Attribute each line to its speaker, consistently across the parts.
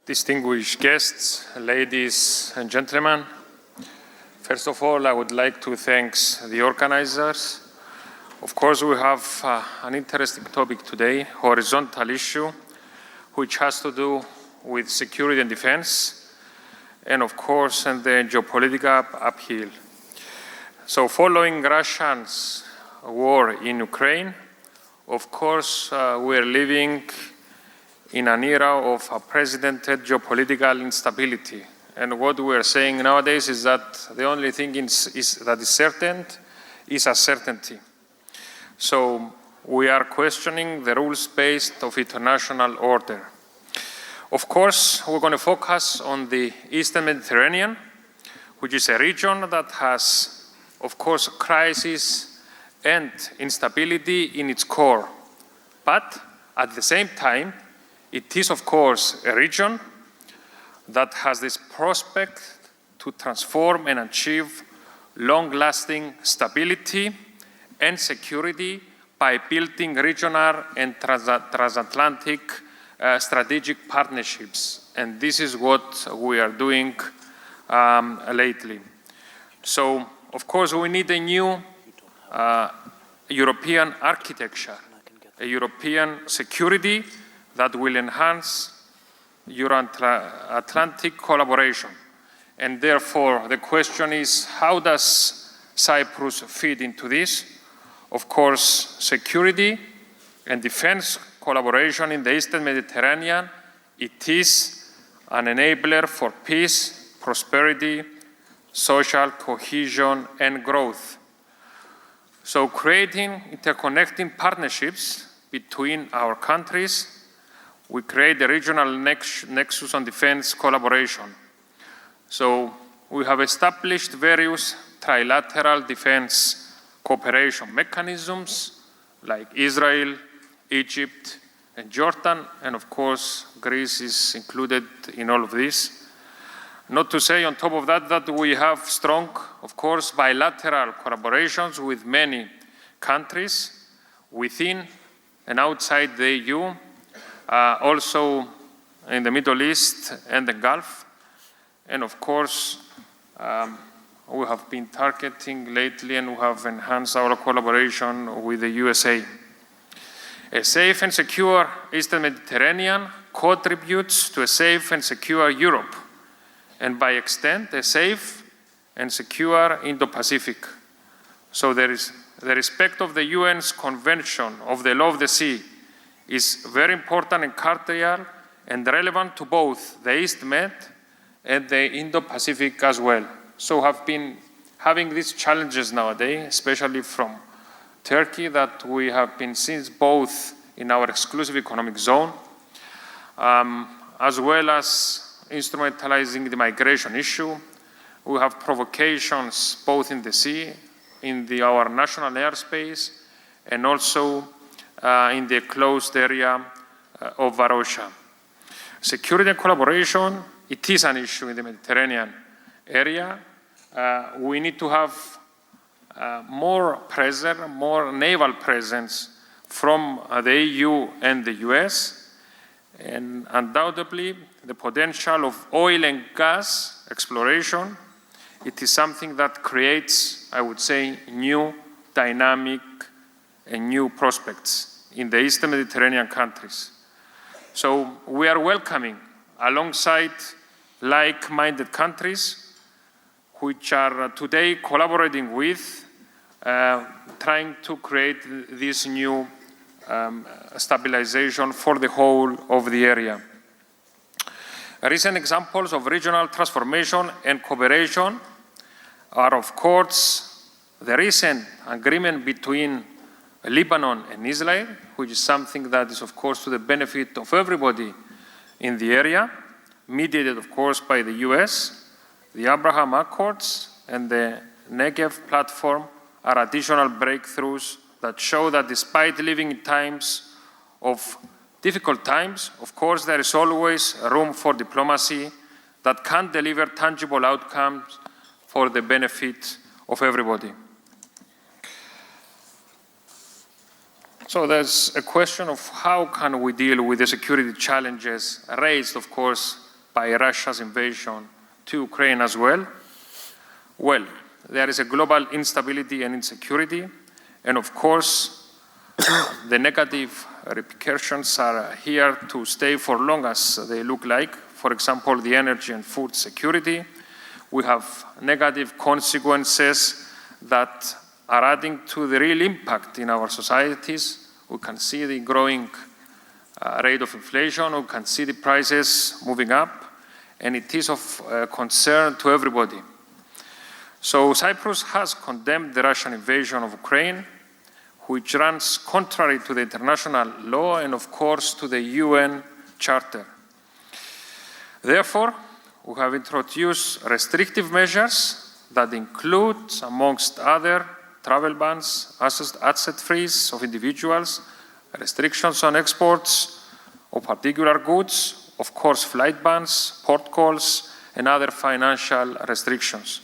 Speaker 1: distinguished guests, ladies and gentlemen. First of all, I would like to thank the organizers. Of course, we have an interesting topic today, horizontal issue, which has to do with security and defense, and of course, and the geopolitical upheaval. So following Russia's war in Ukraine, of course, we are living in an era of unprecedented geopolitical instability. And what we are saying nowadays is that the only thing that is certain is uncertainty. So we are questioning the rules-based of international order. Of course, we're going to focus on the Eastern Mediterranean, which is a region that has, of course, crisis and instability in its core. But at the same time, it is, of course, a region that has this prospect to transform and achieve long-lasting stability and security by building regional and transatlantic strategic partnerships. And this is what we are doing lately. So, of course, we need a new European architecture, a European security that will enhance Euro-Atlantic collaboration. And therefore, the question is, how does Cyprus fit into this? Of course, security and defense collaboration in the Eastern Mediterranean, it is an enabler for peace, prosperity, social cohesion, and growth. So creating interconnecting partnerships between our countries, we create a regional nexus on defense collaboration. So we have established various trilateral defense cooperation mechanisms like Israel, Egypt, and Jordan, and of course, Greece is included in all of this. Not to say on top of that, that we have strong, of course, bilateral collaborations with many countries within and outside the EU, also in the Middle East and the Gulf. And of course, we have been targeting lately and we have enhanced our collaboration with the USA. A safe and secure Eastern Mediterranean contributes to a safe and secure Europe, and by extent, a safe and secure Indo-Pacific. So there is the respect of the UN's Convention of the Law of the Sea is very important and crucial and relevant to both the East Med and the Indo-Pacific as well. So have been having these challenges nowadays, especially from Turkey, that we have been seeing both in our exclusive economic zone, as well as instrumentalizing the migration issue. We have provocations both in the sea, in our national airspace, and also in the closed area of Varosha. Security and collaboration, it is an issue in the Mediterranean area. We need to have more presence, more naval presence from the EU and the US, and undoubtedly the potential of oil and gas exploration, it is something that creates, I would say, new dynamic and new prospects in the Eastern Mediterranean countries. So we are welcoming, alongside like-minded countries, which are today collaborating with, trying to create this new stabilization for the whole of the area. Recent examples of regional transformation and cooperation are, of course, the recent agreement between Lebanon and Israel, which is something that is, of course, to the benefit of everybody in the area, mediated, of course, by the US. The Abraham Accords and the Negev platform are additional breakthroughs that show that despite living in times of difficult times, of course, there is always room for diplomacy that can deliver tangible outcomes for the benefit of everybody. So there's a question of how can we deal with the security challenges raised, of course, by Russia's invasion to Ukraine as well? Well, there is a global instability and insecurity, and of course, the negative repercussions are here to stay for long as they look like. For example, the energy and food security. We have negative consequences that are adding to the real impact in our societies. We can see the growing rate of inflation, we can see the prices moving up, and it is of concern to everybody. So Cyprus has condemned the Russian invasion of Ukraine, which runs contrary to the international law and of course to the UN Charter. Therefore, we have introduced restrictive measures that include, amongst other, travel bans, asset freeze of individuals, restrictions on exports of particular goods, of course flight bans, port calls, and other financial restrictions.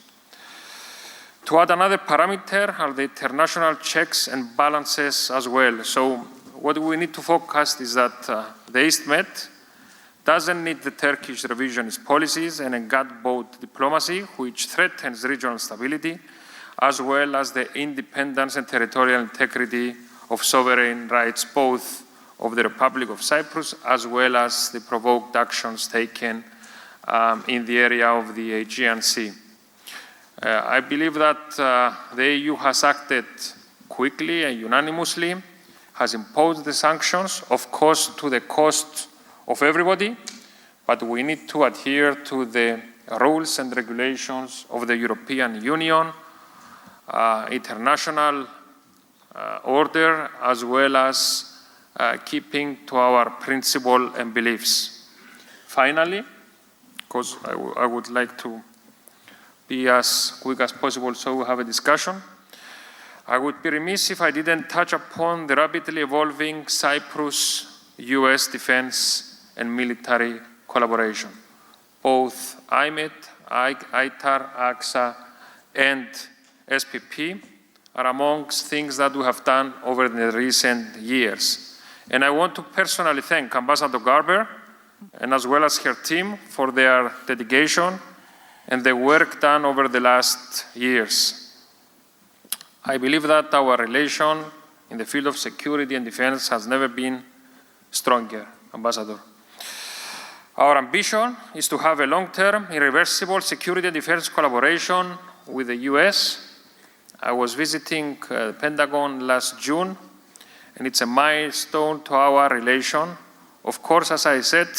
Speaker 1: To add another parameter are the international checks and balances as well. So what we need to focus is that the East Med doesn't need the Turkish revisionist policies and a gut-boat diplomacy which threatens regional stability, as well as the independence and territorial integrity of sovereign rights, both of the Republic of Cyprus, as well as the provoked actions taken in the area of the Aegean Sea. I believe that the EU has acted quickly and unanimously, has imposed the sanctions, of course, to the cost of everybody, but we need to adhere to the rules and regulations of the European Union, international order, as well as keeping to our principle and beliefs. Finally, because I would like to be as quick as possible so we have a discussion, I would be remiss if I didn't touch upon the rapidly evolving Cyprus-US defense and military collaboration. Both IMED, ITAR, AXA, and SPP are amongst things that we have done over the recent years. And I want to personally thank Ambassador Garber and as well as her team for their dedication and the work done over the last years. I believe that our relation in the field of security and defense has never been stronger, Ambassador. Our ambition is to have a long-term, irreversible security and defense collaboration with the US. I was visiting the Pentagon last June, and it's a milestone to our relation. Of course, as I said,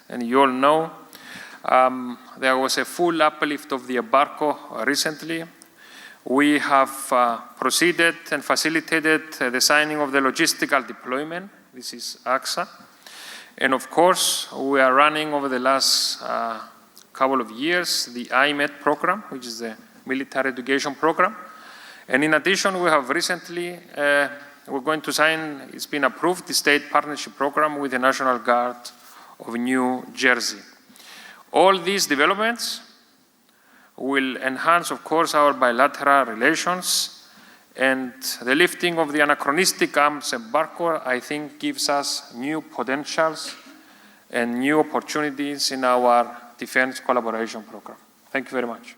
Speaker 1: and you all know, there was a full uplift of the embargo recently. We have proceeded and facilitated the signing of the logistical deployment. This is AXA. And of course, we are running over the last couple of years the IMED program, which is the military education program. And in addition, we have recently, we're going to sign, it's been approved, the state partnership program with the National Guard of New Jersey. All these developments will enhance, of course, our bilateral relations, and the lifting of the anachronistic arms embargo, I think, gives us new potentials and new opportunities in our defense collaboration program. Thank you very much.